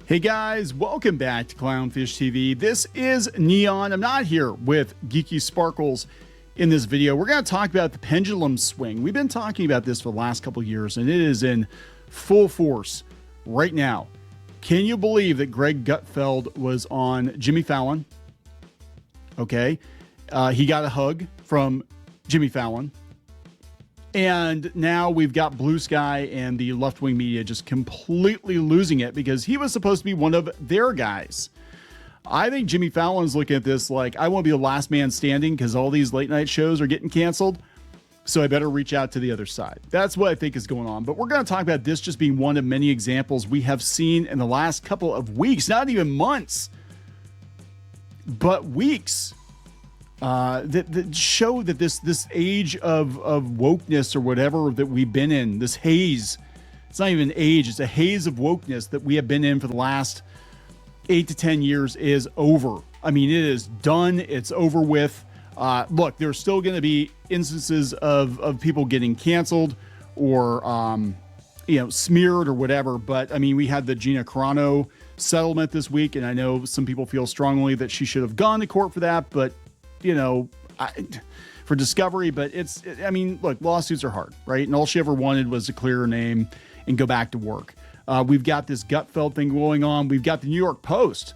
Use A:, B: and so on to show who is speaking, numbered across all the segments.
A: Hey guys, welcome back to Clownfish TV. This is Kneon. I'm not here with Geeky Sparkles in this video. We're going to talk about the pendulum swing. We've been talking about this for the last couple of years, and it is in full force right now. Can you believe that Greg Gutfeld was on Jimmy Fallon? Okay. He got a hug from Jimmy Fallon. And now we've got Blue Sky and the left-wing media just completely losing it because he was supposed to be one of their guys. I think Jimmy Fallon's looking at this like, I want to be the last man standing because all these late-night shows are getting canceled, so I better reach out to the other side. That's what I think is going on. But we're going to talk about this just being one of many examples we have seen in the last couple of weeks, not even months, but weeks. That show that this age of wokeness or whatever that we've been in, this haze, it's not even age, it's a haze of wokeness that we have been in for the last 8 to 10 years is over. I mean, it is done. It's over with. Look, there's still going to be instances of people getting canceled or, smeared or whatever. But I mean, we had the Gina Carano settlement this week, and I know some people feel strongly that she should have gone to court for that, but for discovery, but look, lawsuits are hard, right? And all she ever wanted was to clear her name and go back to work. We've got this Gutfeld thing going on. We've got the New York Post.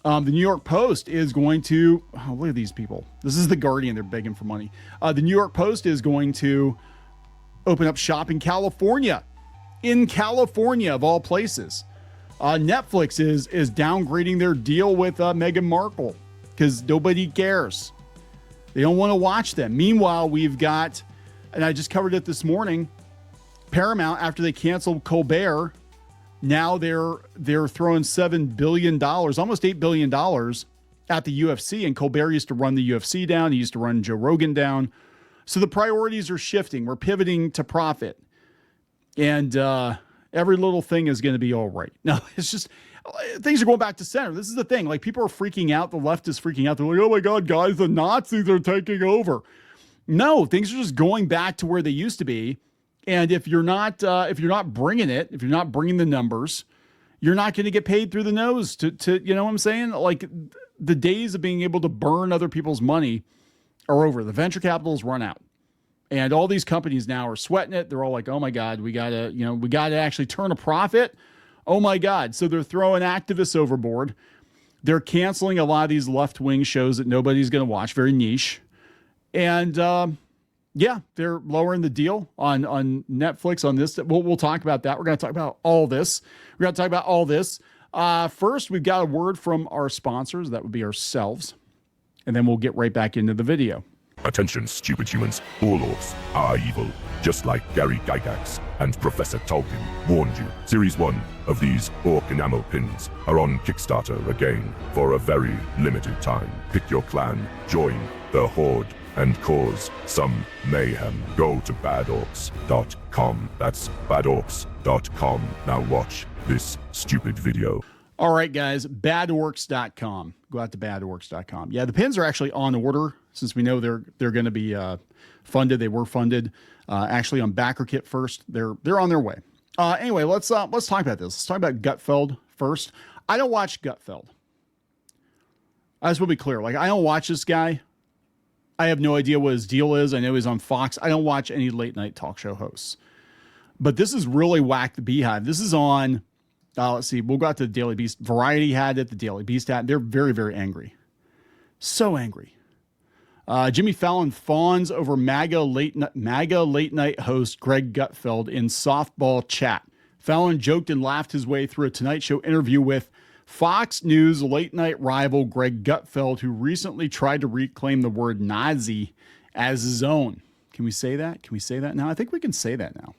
A: The New York Post is going to, look at these people. This is the Guardian. They're begging for money. The New York Post is going to open up shop in California of all places. Netflix is downgrading their deal with Meghan Markle, because nobody cares. They don't want to watch them. Meanwhile, we've got, and I just covered it this morning, Paramount, after they canceled Colbert, now they're throwing $7 billion, almost $8 billion at the UFC. And Colbert used to run the UFC down. He used to run Joe Rogan down. So the priorities are shifting. We're pivoting to profit. And every little thing is going to be all right. No, it's just, things are going back to center. This is the thing. Like, people are freaking out. The left is freaking out. They're like, oh my God, guys, the Nazis are taking over. No, things are just going back to where they used to be. And if you're not bringing it, if you're not bringing the numbers, you're not going to get paid through the nose to, you know what I'm saying? Like, the days of being able to burn other people's money are over. The venture capital's run out. And all these companies now are sweating it. They're all like, oh my God, we gotta actually turn a profit. Oh my God. So they're throwing activists overboard. They're canceling a lot of these left-wing shows that nobody's going to watch, very niche. And they're lowering the deal on Netflix on this. We'll talk about that. We're going to talk about all this. First, we've got a word from our sponsors. That would be ourselves. And then we'll get right back into the video.
B: Attention, stupid humans. All orcs are evil, just like Gary Gygax and Professor Tolkien warned you. Series 1 of these orc enamel pins are on Kickstarter again for a very limited time. Pick your clan, join the Horde, and cause some mayhem. Go to badorks.com. That's badorks.com. Now watch this stupid video.
A: All right, guys, badorks.com. Go out to badorks.com. Yeah, the pins are actually on order since we know they're going to be funded. They were funded actually on BackerKit first. They're on their way. Anyway, let's talk about this. Let's talk about Gutfeld first. I don't watch Gutfeld. I just want to be clear. Like, I don't watch this guy. I have no idea what his deal is. I know he's on Fox. I don't watch any late night talk show hosts. But this is really whacked the beehive. This is on. Let's see. We'll go out to the Daily Beast. Variety had it. The Daily Beast had it. They're very, very angry. So angry. Jimmy Fallon fawns over MAGA late night host Greg Gutfeld in softball chat. Fallon joked and laughed his way through a Tonight Show interview with Fox News late night rival Greg Gutfeld, who recently tried to reclaim the word Nazi as his own. Can we say that? Can we say that now? I think we can say that now.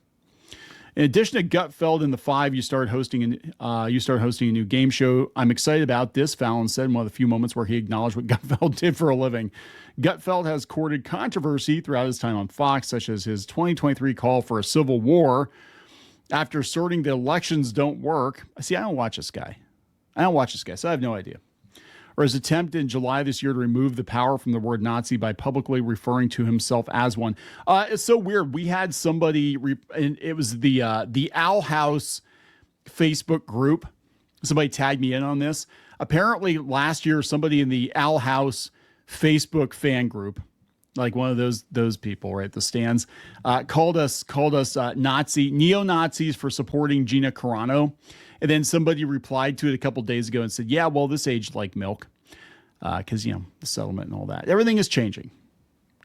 A: In addition to Gutfeld and the Five, you started hosting a new game show. I'm excited about this, Fallon said in one of the few moments where he acknowledged what Gutfeld did for a living. Gutfeld has courted controversy throughout his time on Fox, such as his 2023 call for a civil war after asserting that elections don't work. See, I don't watch this guy, so I have no idea. Or his attempt in July this year to remove the power from the word Nazi by publicly referring to himself as one. It's so weird. We had somebody, and it was the Owl House Facebook group Somebody tagged me in on this. Apparently last year, somebody in the Owl House Facebook fan group, like one of those people, right? The stands, called us neo-Nazis for supporting Gina Carano. And then somebody replied to it a couple days ago and said, yeah, well, this aged like milk. Because, the settlement and all that. Everything is changing.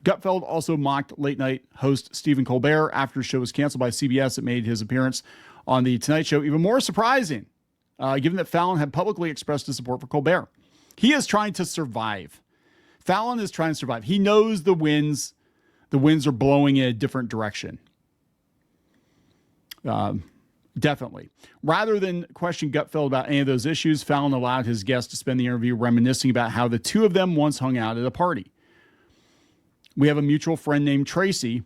A: Gutfeld also mocked late night host Stephen Colbert after the show was canceled by CBS. It made his appearance on The Tonight Show even more surprising, given that Fallon had publicly expressed his support for Colbert. He is trying to survive. Fallon is trying to survive. He knows the winds are blowing in a different direction. Definitely. Rather than question Gutfeld about any of those issues, Fallon allowed his guest to spend the interview reminiscing about how the two of them once hung out at a party. We have a mutual friend named Tracy.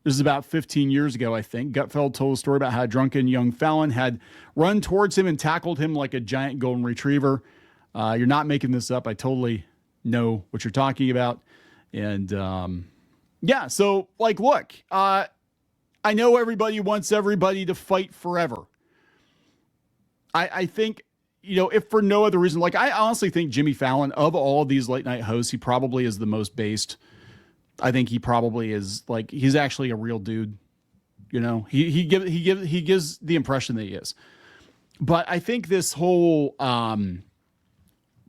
A: This is about 15 years ago, I think. Gutfeld told a story about how a drunken young Fallon had run towards him and tackled him like a giant golden retriever. You're not making this up. I totally know what you're talking about. And so look, I know everybody wants everybody to fight forever. I think, if for no other reason, I honestly think Jimmy Fallon, of all these late night hosts, he probably is the most based. I think he probably is he's actually a real dude. He gives the impression that he is. But I think this whole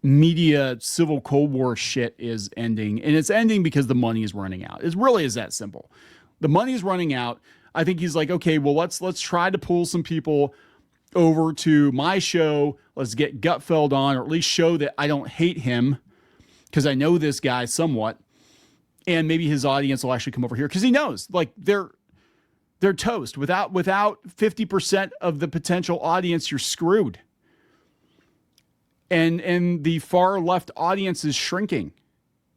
A: media civil Cold War shit is ending, and it's ending because the money is running out. It really is that simple. The money is running out. I think he's like, okay, well, let's try to pull some people over to my show. Let's get Gutfeld on, or at least show that I don't hate him because I know this guy somewhat. And maybe his audience will actually come over here because he knows they're toast. Without 50% of the potential audience, you're screwed. And the far left audience is shrinking.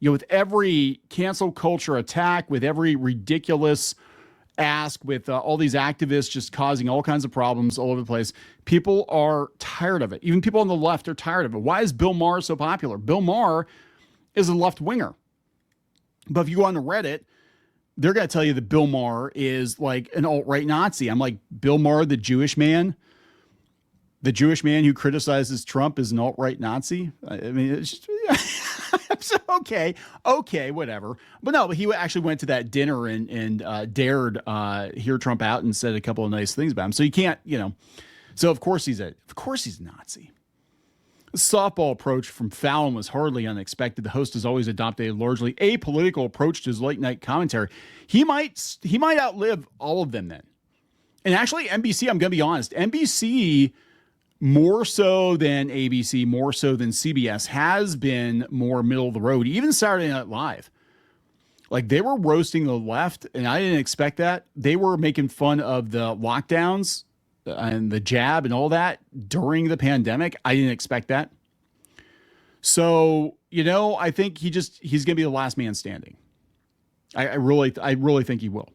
A: With every cancel culture attack, with every ridiculous ask, with all these activists just causing all kinds of problems all over the place, people are tired of it. Even people on the left are tired of it. Why is Bill Maher so popular? Bill Maher is a left winger. But if you go on to Reddit, they're going to tell you that Bill Maher is like an alt-right Nazi. I'm like, Bill Maher, the Jewish man who criticizes Trump is an alt-right Nazi. I mean, it's just, okay, whatever. But he actually went to that dinner and dared hear Trump out and said a couple of nice things about him. So you can't, So of course he's a Nazi. The softball approach from Fallon was hardly unexpected. The host has always adopted a largely apolitical approach to his late night commentary. He might outlive all of them then. And actually, NBC, I'm going to be honest, NBC, more so than ABC, more so than CBS, has been more middle of the road. Even Saturday Night Live. They were roasting the left, and I didn't expect that. They were making fun of the lockdowns and the jab and all that during the pandemic. I didn't expect that. So, I think he's going to be the last man standing. I really think he will.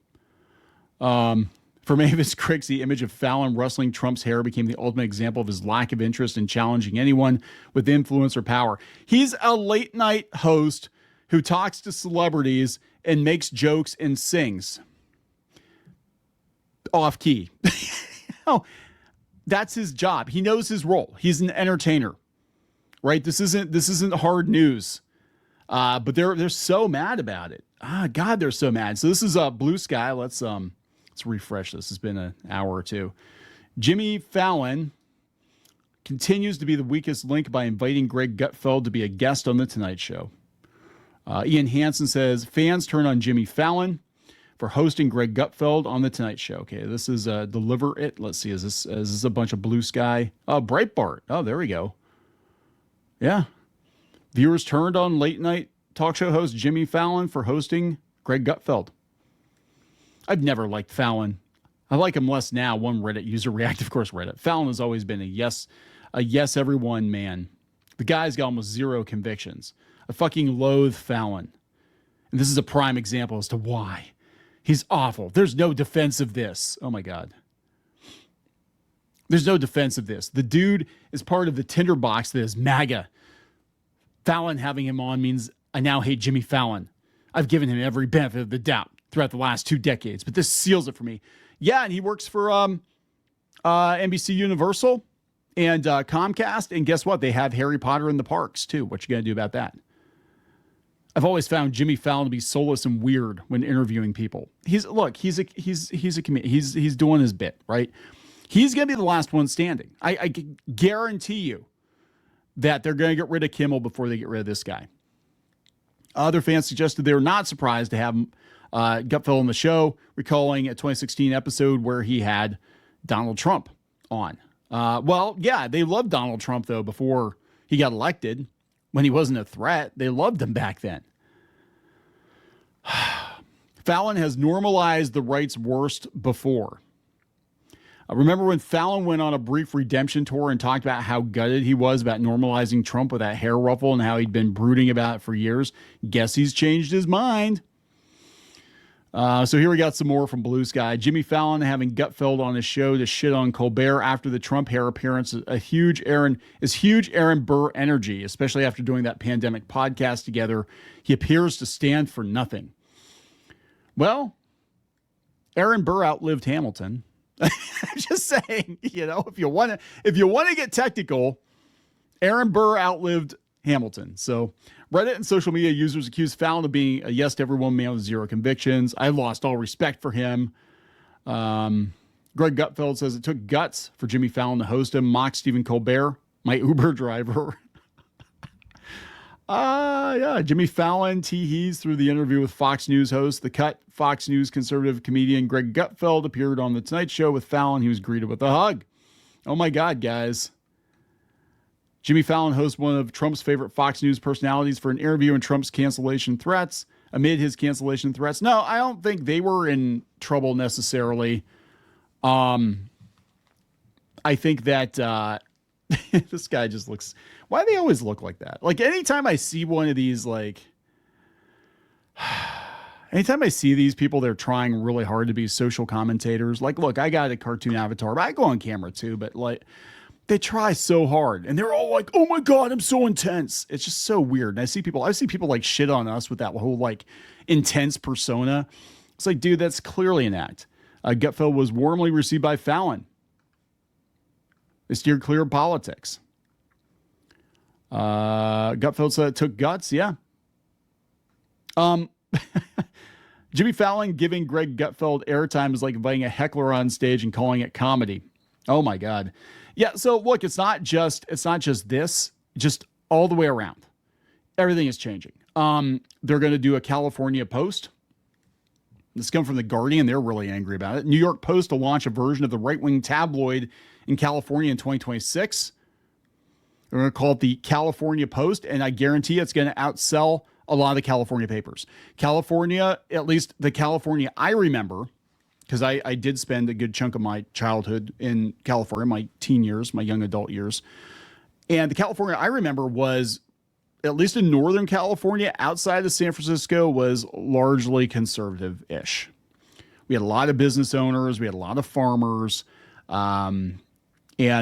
A: For Mavis Cricks, the image of Fallon rustling Trump's hair became the ultimate example of his lack of interest in challenging anyone with influence or power. He's a late night host who talks to celebrities and makes jokes and sings off key. That's his job. He knows his role. He's an entertainer, right? This isn't hard news. But they're so mad about it. God, they're so mad. So this is Blue Sky. Let's refresh this. It's been an hour or two. Jimmy Fallon continues to be the weakest link by inviting Greg Gutfeld to be a guest on The Tonight Show. Ian Hansen says fans turn on Jimmy Fallon for hosting Greg Gutfeld on The Tonight Show. Okay, this is Deliver It. Let's see, is this a bunch of Blue Sky? Oh, Breitbart. Oh, there we go. Yeah. Viewers turned on late night talk show host Jimmy Fallon for hosting Greg Gutfeld. I've never liked Fallon. I like him less now. One Reddit user reacted, of course, Reddit. Fallon has always been a yes everyone man. The guy's got almost zero convictions. I fucking loathe Fallon. And this is a prime example as to why. He's awful. There's no defense of this. Oh my God. There's no defense of this. The dude is part of the tinderbox that is MAGA. Fallon having him on means I now hate Jimmy Fallon. I've given him every benefit of the doubt throughout the last 2 decades, but this seals it for me. Yeah, and he works for NBC Universal. And Comcast, and guess what? They have Harry Potter in the parks too. What you gonna do about that? I've always found Jimmy Fallon to be soulless and weird when interviewing people. He's a comedian. He's doing his bit, right? He's gonna be the last one standing. I guarantee you that they're gonna get rid of Kimmel before they get rid of this guy. Other fans suggested they were not surprised to have Gutfeld on the show, recalling a 2016 episode where he had Donald Trump on. Well, yeah, they loved Donald Trump, though, before he got elected. When he wasn't a threat, they loved him back then. Fallon has normalized the right's worst before. Remember when Fallon went on a brief redemption tour and talked about how gutted he was about normalizing Trump with that hair ruffle and how he'd been brooding about it for years? Guess he's changed his mind. So here we got some more from Blue Sky. Jimmy Fallon having Gutfeld on his show to shit on Colbert after the Trump hair appearance is huge Aaron Burr energy, especially after doing that pandemic podcast together. He appears to stand for nothing. Well, Aaron Burr outlived Hamilton. I'm just saying, if you want to get technical, Aaron Burr outlived Hamilton. So Reddit and social media users accused Fallon of being a yes to everyone man with zero convictions. I lost all respect for him. Greg Gutfeld says it took guts for Jimmy Fallon to host him. Mock Stephen Colbert, my Uber driver. Yeah, Jimmy Fallon teehees through the interview with Fox News host. The Cut Fox News conservative comedian Greg Gutfeld appeared on The Tonight Show with Fallon. He was greeted with a hug. Oh my God, guys. Jimmy Fallon hosts one of Trump's favorite Fox News personalities for an interview in Trump's cancellation threats. Amid his cancellation threats, no, I don't think they were in trouble necessarily. I think that this guy just looks... Why do they always look like that? Like, anytime I see one of these, anytime I see these people, they're trying really hard to be social commentators. Like, look, I got a cartoon avatar, but I go on camera too, but they try so hard and they're all like, oh my God, I'm so intense. It's just so weird. And I see people shit on us with that whole intense persona. It's like, dude, that's clearly an act. Gutfeld was warmly received by Fallon. They steered clear of politics. Gutfeld said it took guts. Yeah. Jimmy Fallon giving Greg Gutfeld airtime is like inviting a heckler on stage and calling it comedy. Oh my God. Yeah. So look, it's not just this, just all the way around. Everything is changing. They're going to do a California Post. This comes from The Guardian. They're really angry about it. New York Post to launch a version of the right-wing tabloid in California in 2026. They're going to call it the California Post, and I guarantee it's going to outsell a lot of the California papers. California, at least the California I remember, because I did spend a good chunk of my childhood in California, my teen years, my young adult years. And the California I remember was, at least in Northern California, outside of San Francisco, was largely conservative-ish. We had a lot of business owners. We had a lot of farmers. And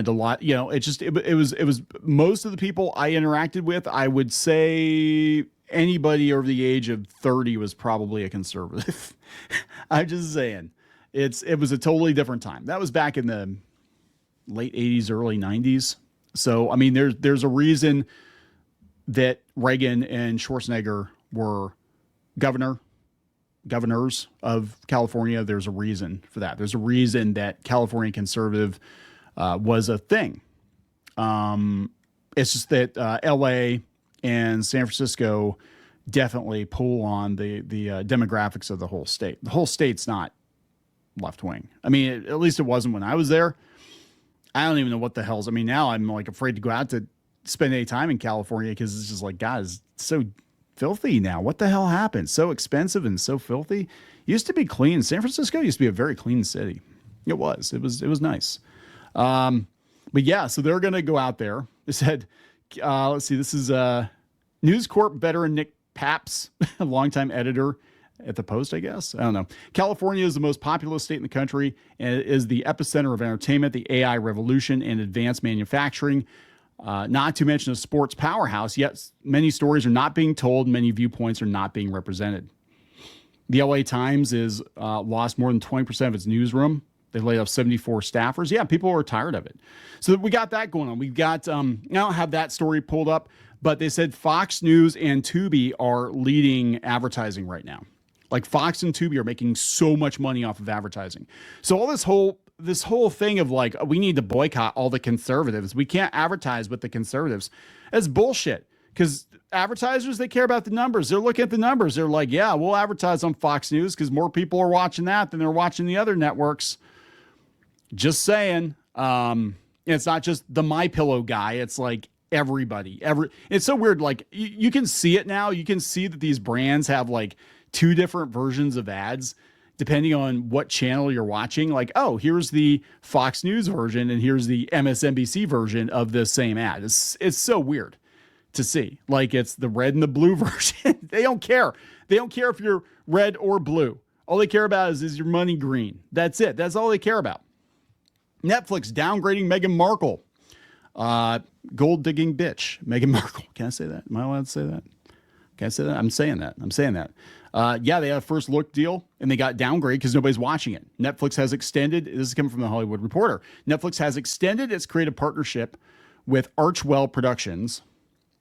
A: a lot, it was most of the people I interacted with, I would say anybody over the age of 30 was probably a conservative. I'm just saying it was a totally different time. That was back in the late 80s, early 90s. So, I mean, there's a reason that Reagan and Schwarzenegger were governors of California. There's a reason for that. There's a reason that California conservative was a thing. It's just that LA and San Francisco definitely pull on the demographics of the whole state. The whole state's not left wing. I mean, at least it wasn't when I was there. I don't even know what the hell's. I mean, now I'm afraid to go out to spend any time in California because it's just God, it's so filthy now. What the hell happened? So expensive and so filthy. Used to be clean. San Francisco used to be a very clean city. It was nice. But yeah, so they're going to go out there. They said, let's see, this is News Corp veteran Nick Paps, a longtime editor at the Post, I guess. I don't know. California is the most populous state in the country and it is the epicenter of entertainment, the AI revolution, and advanced manufacturing. Not to mention a sports powerhouse, yet many stories are not being told, many viewpoints are not being represented. The LA Times is lost more than 20% of its newsroom They laid off 74 staffers. Yeah, people are tired of it. So we got that going on. We've got, I don't have that story pulled up, but they said Fox News and Tubi are leading advertising right now. Like Fox and Tubi are making so much money off of advertising. So all this whole thing of like, we need to boycott all the conservatives. We can't advertise with the conservatives. That's bullshit. Because advertisers, they care about the numbers. They're looking at the numbers. They're like, yeah, we'll advertise on Fox News because more people are watching that than they're watching the other networks. Just saying. It's not just the MyPillow guy. It's like everybody. It's so weird. Like you can see it now. You can see that these brands have like two different versions of ads depending on what channel you're watching. Like, oh, here's the Fox News version and here's the MSNBC version of the same ad. It's so weird to see. Like it's the red and the blue version. They don't care. They don't care if you're red or blue. All they care about is your money green. That's it. That's all they care about. Netflix downgrading Meghan Markle. Gold digging bitch. Meghan Markle. Can I say that? Am I allowed to say that? Can I say that? I'm saying that. Yeah, they had a first look deal and they got downgraded because nobody's watching it. Netflix has extended, this is coming from the Hollywood Reporter. Netflix has extended its creative partnership with Archwell Productions.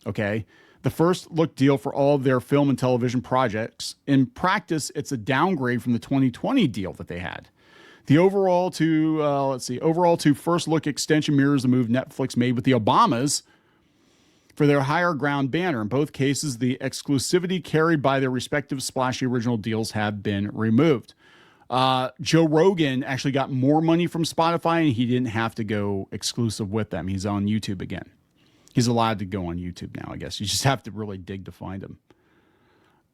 A: Okay. The first look deal for all of their film and television projects. In practice, it's a downgrade from the 2020 deal that they had. The overall to first look extension mirrors the move Netflix made with the Obamas for their higher ground banner. In both cases, the exclusivity carried by their respective splashy original deals have been removed. Joe Rogan actually got more money from Spotify and he didn't have to go exclusive with them. He's on YouTube again. He's allowed to go on YouTube now, I guess. You just have to really dig to find him.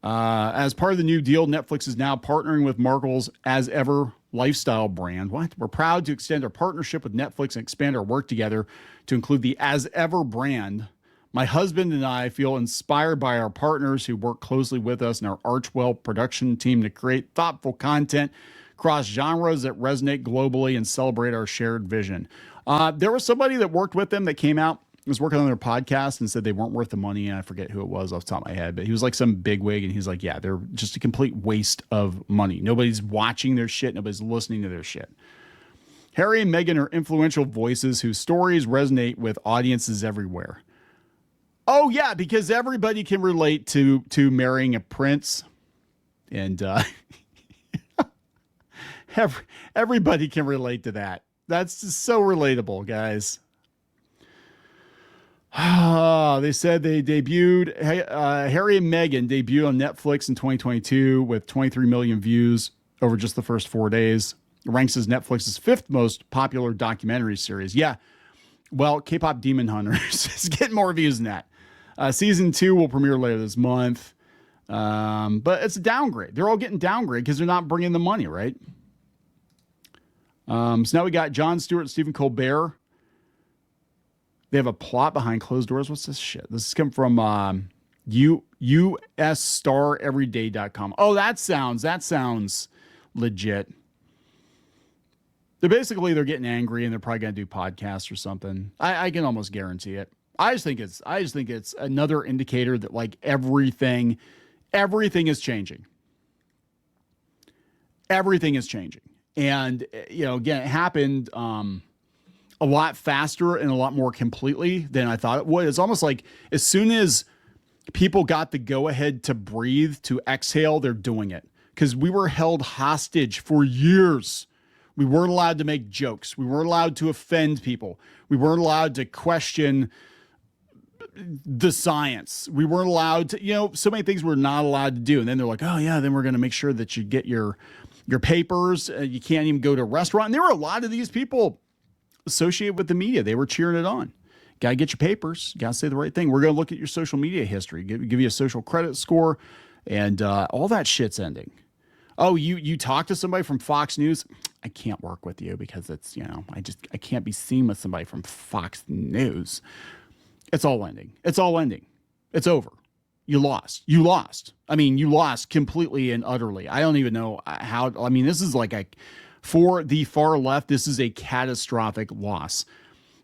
A: As part of the new deal, Netflix is now partnering with Markle's As Ever lifestyle brand. What? We're proud to extend our partnership with Netflix and expand our work together to include the As Ever brand. My husband and I feel inspired by our partners who work closely with us and our Archwell production team to create thoughtful content across genres that resonate globally and celebrate our shared vision. There was somebody that worked with them that came out, was working on their podcast and said they weren't worth the money. And I forget who it was off the top of my head, but he was like some bigwig and he's like, yeah, they're just a complete waste of money. Nobody's watching their shit. Nobody's listening to their shit. Harry and Meghan are influential voices whose stories resonate with audiences everywhere. Oh yeah, because everybody can relate to marrying a prince, and everybody can relate to that. That's just so relatable, guys. They said they debuted, Harry and Meghan debuted on Netflix in 2022 with 23 million views over just the first 4 days. It ranks as Netflix's fifth most popular documentary series. Yeah, well, K-pop Demon Hunters is getting more views than that. Season 2 will premiere later this month. But it's a downgrade. They're all getting downgraded because they're not bringing the money, right? So now we got Jon Stewart and Stephen Colbert. They have a plot behind closed doors. What's this shit? This is coming from USStarEveryday.com. Oh, that sounds legit. They're getting angry and they're probably going to do podcasts or something. I can almost guarantee it. I just think it's another indicator that like everything is changing. Everything is changing. And again, it happened a lot faster and a lot more completely than I thought it would. It's almost like as soon as people got the go ahead to breathe, to exhale, they're doing it. Because we were held hostage for years. We weren't allowed to make jokes. We weren't allowed to offend people. We weren't allowed to question the science. We weren't allowed to, so many things we're not allowed to do. And then they're like, oh yeah, then we're going to make sure that you get your papers. You can't even go to a restaurant. And there were a lot of these people associated with the media. They were cheering it on. Got to get your papers. Got to say the right thing. We're going to look at your social media history, give you a social credit score, and all that shit's ending. Oh, you talk to somebody from Fox News. I can't work with you because it's, I can't be seen with somebody from Fox News. It's all ending. It's all ending. It's over. You lost. I mean, you lost completely and utterly. I don't even know how, this is like for the far left, this is a catastrophic loss.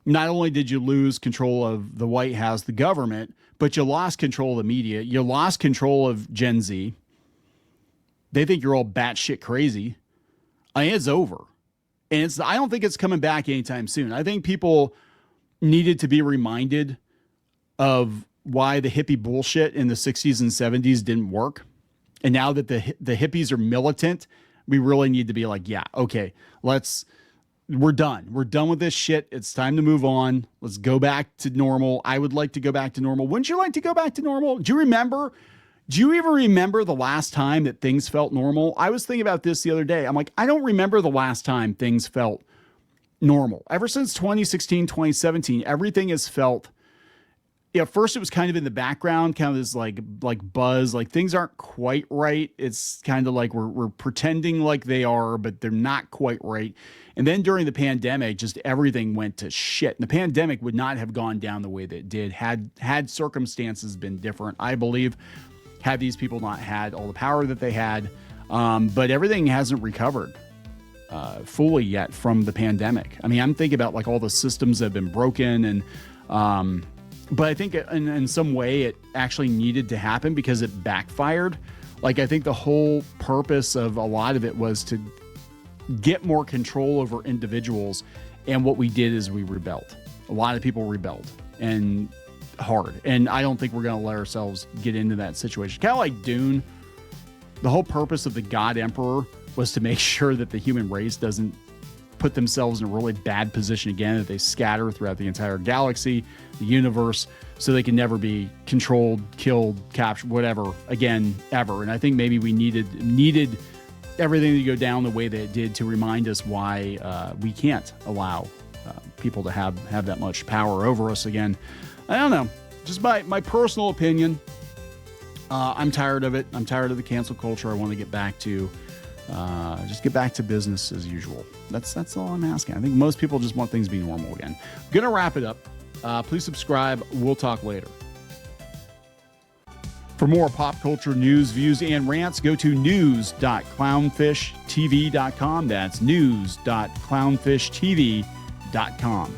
A: Not only did you lose control of the White House, the government, but you lost control of the media. You lost control of Gen Z. They think you're all batshit crazy. It's over. And I don't think it's coming back anytime soon. I think people needed to be reminded of why the hippie bullshit in the 60s and 70s didn't work. And now that the hippies are militant, we really need to be like, yeah, okay, we're done. We're done with this shit. It's time to move on. Let's go back to normal. I would like to go back to normal. Wouldn't you like to go back to normal? Do you even remember the last time that things felt normal? I was thinking about this the other day. I'm like, I don't remember the last time things felt normal. Ever since 2016, 2017, everything has felt, first it was kind of in the background, kind of this like buzz, like things aren't quite right. It's kind of like we're pretending like they are, but they're not quite right. And then during the pandemic, just everything went to shit. And the pandemic would not have gone down the way that it did had circumstances been different, I believe, had these people not had all the power that they had. But everything hasn't recovered fully yet from the pandemic. I mean, I'm thinking about like all the systems that have been broken, and but I think in some way it actually needed to happen because it backfired. Like, I think the whole purpose of a lot of it was to get more control over individuals. And what we did is we rebelled. A lot of people rebelled, and hard. And I don't think we're going to let ourselves get into that situation. Kind of like Dune. The whole purpose of the God Emperor was to make sure that the human race doesn't put themselves in a really bad position again, that they scatter throughout the entire galaxy, the universe, so they can never be controlled, killed, captured, whatever, again, ever. And I think maybe we needed everything to go down the way that it did to remind us why we can't allow people to have that much power over us again. I don't know. Just my personal opinion. I'm tired of it. I'm tired of the cancel culture. I want to get back to just get back to business as usual. That's all I'm asking. I think most people just want things to be normal again. I'm gonna wrap it up. Please subscribe. We'll talk later. For more pop culture news, views, and rants, go to news.clownfishtv.com. That's news.clownfishtv.com.